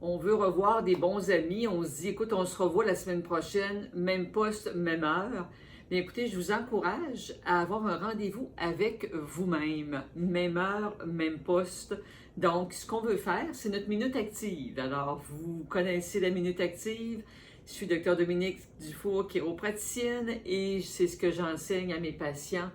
On veut revoir des bons amis. On se dit, écoute, on se revoit la semaine prochaine, même poste, même heure. Mais écoutez, je vous encourage à avoir un rendez-vous avec vous-même. Même heure, même poste. Donc, ce qu'on veut faire, c'est notre minute active. Alors, vous connaissez la minute active. Je suis Dr Dominique Dufour, chiropraticienne, et c'est ce que j'enseigne à mes patients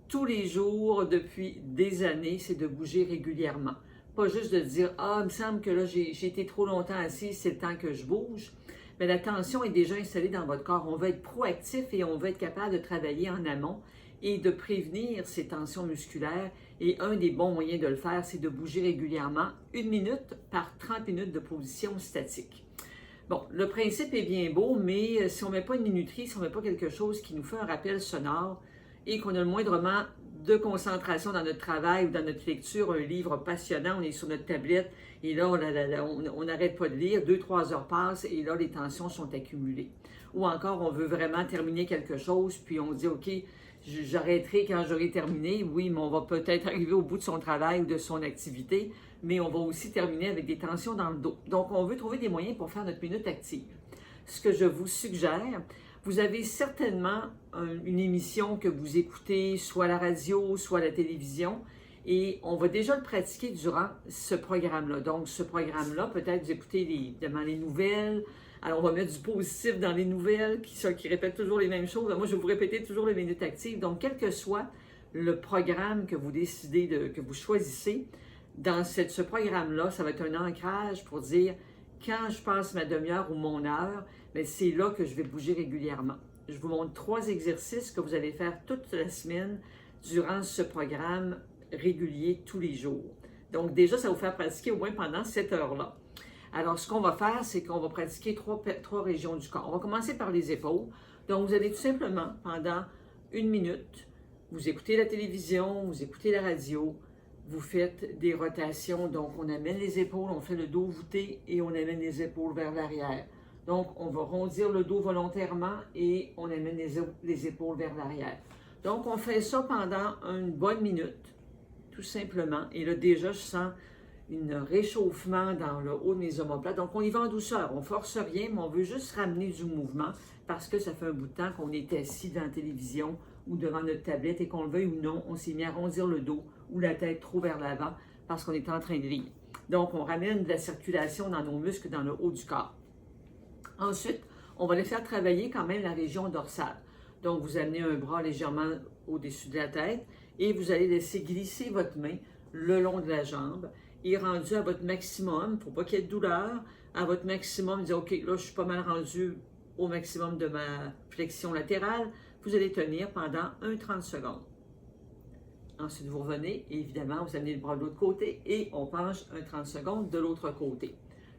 tous les jours depuis des années, c'est de bouger régulièrement. Pas juste de dire « Ah, il me semble que là, j'ai été trop longtemps assis, c'est le temps que je bouge ». Mais la tension est déjà installée dans votre corps. On veut être proactif et on veut être capable de travailler en amont et de prévenir ces tensions musculaires. Et un des bons moyens de le faire, c'est de bouger régulièrement 1 minute par 30 minutes de position statique. Bon, le principe est bien beau, mais si on ne met pas une minuterie, si on ne met pas quelque chose qui nous fait un rappel sonore et qu'on a le moindrement de concentration dans notre travail ou dans notre lecture, un livre passionnant, on est sur notre tablette et là, on n'arrête pas de lire, 2-3 heures passent et là, les tensions sont accumulées. Ou encore, on veut vraiment terminer quelque chose, puis on dit, OK, j'arrêterai quand j'aurai terminé. Oui, mais on va peut-être arriver au bout de son travail ou de son activité, mais on va aussi terminer avec des tensions dans le dos. Donc, on veut trouver des moyens pour faire notre minute active. Ce que je vous suggère, vous avez certainement une émission que vous écoutez, soit à la radio, soit à la télévision, et on va déjà le pratiquer durant ce programme-là. Donc, ce programme-là, peut-être vous écoutez les nouvelles. Alors, on va mettre du positif dans les nouvelles qui répètent toujours les mêmes choses. Moi, je vais vous répéter toujours les minutes actives. Donc, quel que soit le programme que vous décidez, que vous choisissez, dans ce programme-là, ça va être un ancrage pour dire quand je passe ma demi-heure ou mon heure, bien, c'est là que je vais bouger régulièrement. Je vous montre 3 exercices que vous allez faire toute la semaine durant ce programme régulier tous les jours. Donc déjà, ça va vous faire pratiquer au moins pendant cette heure-là. Alors, ce qu'on va faire, c'est qu'on va pratiquer trois régions du corps. On va commencer par les épaules. Donc, vous allez tout simplement, pendant 1 minute, vous écoutez la télévision, vous écoutez la radio, vous faites des rotations. Donc, on amène les épaules, on fait le dos voûté et on amène les épaules vers l'arrière. Donc, on va rondir le dos volontairement et on amène les épaules vers l'arrière. Donc, on fait ça pendant une bonne minute, tout simplement. Et là, déjà, je sens un réchauffement dans le haut de mes omoplates. Donc, on y va en douceur. On ne force rien, mais on veut juste ramener du mouvement parce que ça fait un bout de temps qu'on est assis devant la télévision ou devant notre tablette et qu'on le veuille ou non, on s'est mis à rondir le dos ou la tête trop vers l'avant parce qu'on est en train de lire. Donc, on ramène de la circulation dans nos muscles, dans le haut du corps. Ensuite, on va les faire travailler quand même la région dorsale. Donc, vous amenez un bras légèrement au-dessus de la tête et vous allez laisser glisser votre main le long de la jambe et rendu à votre maximum, il ne faut pas qu'il y ait de douleur, à votre maximum, dire OK, là, je suis pas mal rendu au maximum de ma flexion latérale. Vous allez tenir pendant 30 secondes. Ensuite, vous revenez et évidemment, vous amenez le bras de l'autre côté et on penche 30 secondes de l'autre côté.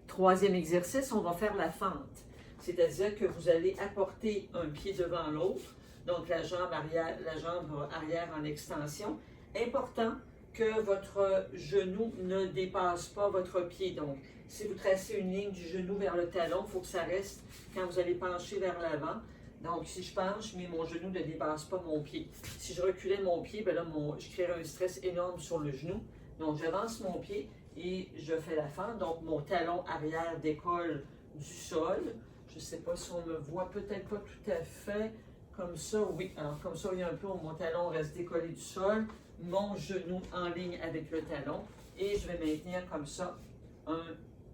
Troisième exercice, on va faire la fente. C'est-à-dire que vous allez apporter un pied devant l'autre, donc la jambe arrière en extension. Important que votre genou ne dépasse pas votre pied. Donc, si vous tracez une ligne du genou vers le talon, il faut que ça reste quand vous allez pencher vers l'avant. Donc, si je penche, mais mon genou ne dépasse pas mon pied. Si je reculais mon pied, bien là, je créerais un stress énorme sur le genou. Donc, j'avance mon pied et je fais la fente. Donc, mon talon arrière décolle du sol. Je ne sais pas si on me voit, peut-être pas tout à fait comme ça. Oui, alors comme ça, il y a un peu où mon talon reste décollé du sol. Mon genou en ligne avec le talon. Et je vais maintenir comme ça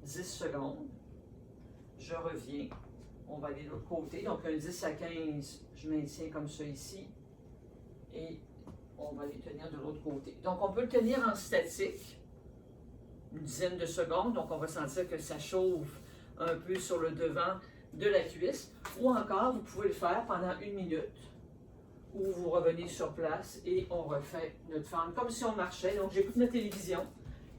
10 secondes. Je reviens. On va aller de l'autre côté. Donc, un 10 à 15, je maintiens comme ça ici. Et on va les tenir de l'autre côté. Donc, on peut le tenir en statique, une dizaine de secondes. Donc, on va sentir que ça chauffe un peu sur le devant de la cuisse. Ou encore, vous pouvez le faire pendant 1 minute, où vous revenez sur place et on refait notre fente comme si on marchait. Donc, j'écoute ma télévision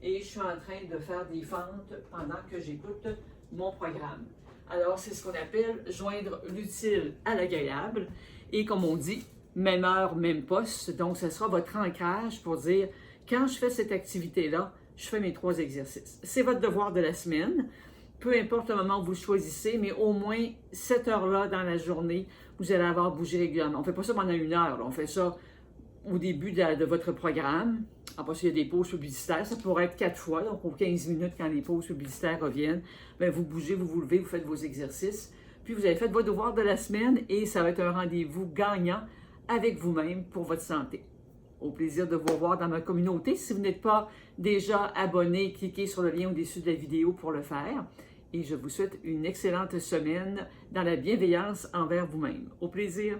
et je suis en train de faire des fentes pendant que j'écoute mon programme. Alors, c'est ce qu'on appelle joindre l'utile à l'agréable. Et comme on dit, même heure, même poste. Donc, ce sera votre ancrage pour dire, quand je fais cette activité-là, je fais mes 3 exercices. C'est votre devoir de la semaine. Peu importe le moment où vous le choisissez, mais au moins cette heure-là dans la journée, vous allez avoir bougé régulièrement. On ne fait pas ça pendant 1 heure. Là. On fait ça au début de votre programme. Après, s'il y a des pauses publicitaires, ça pourrait être 4 fois, donc aux 15 minutes, quand les pauses publicitaires reviennent, bien, vous bougez, vous vous levez, vous faites vos exercices, puis vous avez fait votre devoir de la semaine et ça va être un rendez-vous gagnant avec vous-même pour votre santé. Au plaisir de vous revoir dans ma communauté. Si vous n'êtes pas déjà abonné, cliquez sur le lien au-dessus de la vidéo pour le faire. Et je vous souhaite une excellente semaine dans la bienveillance envers vous-même. Au plaisir!